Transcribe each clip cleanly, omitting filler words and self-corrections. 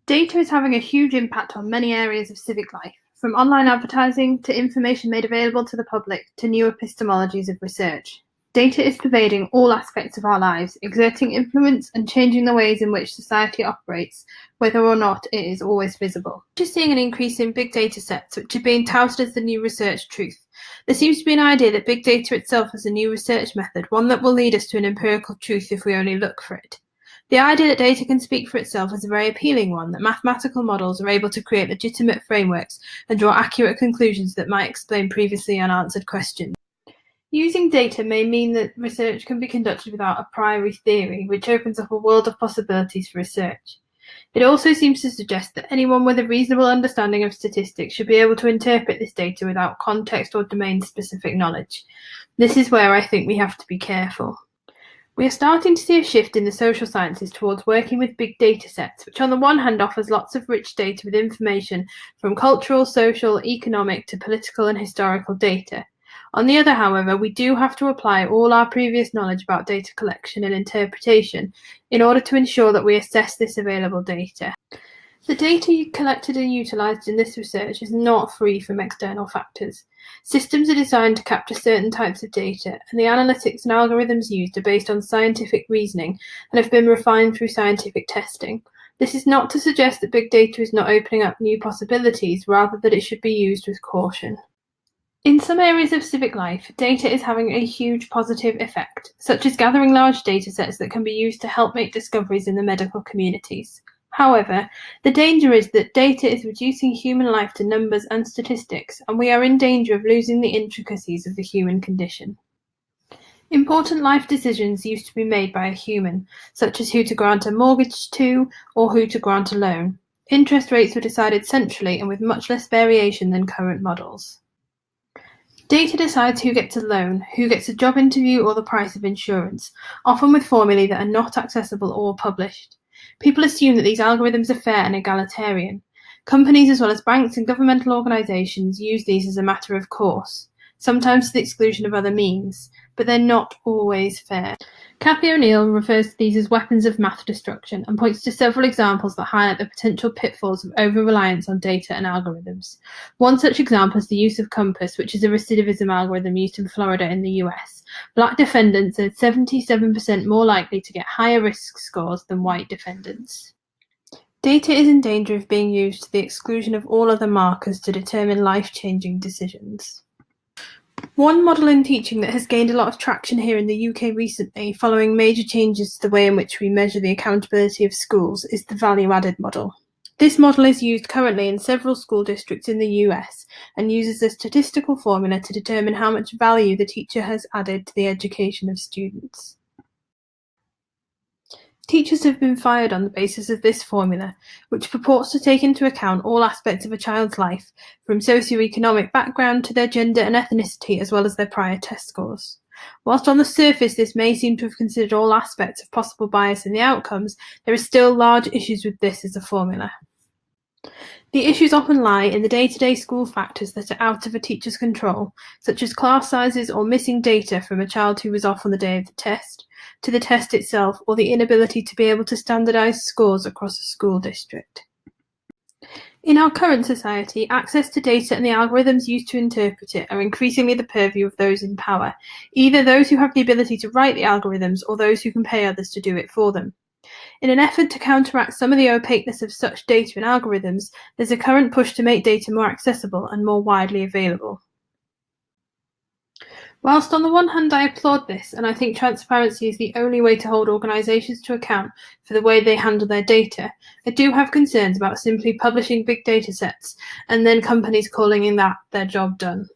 Data is having a huge impact on many areas of civic life, from online advertising to information made available to the public to new epistemologies of research. Data is pervading all aspects of our lives, exerting influence and changing the ways in which society operates, whether or not it is always visible. We're seeing an increase in big data sets, which are being touted as the new research truth. There seems to be an idea that big data itself is a new research method, one that will lead us to an empirical truth if we only look for it. The idea that data can speak for itself is a very appealing one, that mathematical models are able to create legitimate frameworks and draw accurate conclusions that might explain previously unanswered questions. Using data may mean that research can be conducted without a priori theory, which opens up a world of possibilities for research. It also seems to suggest that anyone with a reasonable understanding of statistics should be able to interpret this data without context or domain-specific knowledge. This is where I think we have to be careful. We are starting to see a shift in the social sciences towards working with big data sets, which on the one hand offers lots of rich data with information from cultural, social, economic to political and historical data. On the other, however, we do have to apply all our previous knowledge about data collection and interpretation in order to ensure that we assess this available data. The data collected and utilised in this research is not free from external factors. Systems are designed to capture certain types of data, and the analytics and algorithms used are based on scientific reasoning and have been refined through scientific testing. This is not to suggest that big data is not opening up new possibilities, rather that it should be used with caution. In some areas of civic life, data is having a huge positive effect, such as gathering large data sets that can be used to help make discoveries in the medical communities. However, the danger is that data is reducing human life to numbers and statistics, and we are in danger of losing the intricacies of the human condition. Important life decisions used to be made by a human, such as who to grant a mortgage to or who to grant a loan. Interest rates were decided centrally and with much less variation than current models. Data decides who gets a loan, who gets a job interview, or the price of insurance, often with formulae that are not accessible or published. People assume that these algorithms are fair and egalitarian. Companies as well as banks and governmental organisations use these as a matter of course, sometimes to the exclusion of other means, but they're not always fair. Cathy O'Neil refers to these as weapons of math destruction and points to several examples that highlight the potential pitfalls of over-reliance on data and algorithms. One such example is the use of COMPAS, which is a recidivism algorithm used in Florida in the US. Black defendants are 77% more likely to get higher risk scores than white defendants. Data is in danger of being used to the exclusion of all other markers to determine life-changing decisions. One model in teaching that has gained a lot of traction here in the UK recently, following major changes to the way in which we measure the accountability of schools, is the value-added model. This model is used currently in several school districts in the US and uses a statistical formula to determine how much value the teacher has added to the education of students. Teachers have been fired on the basis of this formula, which purports to take into account all aspects of a child's life, from socioeconomic background to their gender and ethnicity, as well as their prior test scores. Whilst on the surface this may seem to have considered all aspects of possible bias in the outcomes, there are still large issues with this as a formula. The issues often lie in the day-to-day school factors that are out of a teacher's control, such as class sizes or missing data from a child who was off on the day of the test, to the test itself, or the inability to be able to standardise scores across a school district. In our current society, access to data and the algorithms used to interpret it are increasingly the purview of those in power, either those who have the ability to write the algorithms or those who can pay others to do it for them. In an effort to counteract some of the opaqueness of such data and algorithms, there's a current push to make data more accessible and more widely available. Whilst on the one hand I applaud this, and I think transparency is the only way to hold organisations to account for the way they handle their data, I do have concerns about simply publishing big data sets and then companies calling that their job done.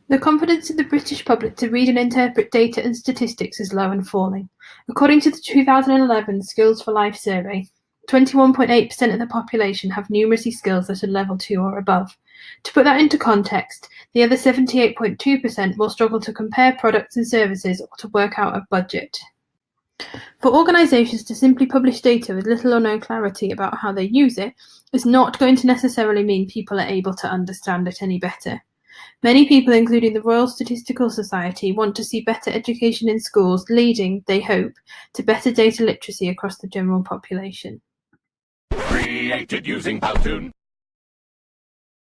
The confidence in the British public to read and interpret data and statistics is low and falling. According to the 2011 Skills for Life survey, 21.8% of the population have numeracy skills that are level 2 or above. To put that into context, the other 78.2% will struggle to compare products and services or to work out a budget. For organisations to simply publish data with little or no clarity about how they use it is not going to necessarily mean people are able to understand it any better. Many people, including the Royal Statistical Society, want to see better education in schools, leading, they hope, to better data literacy across the general population. created using Powtoon.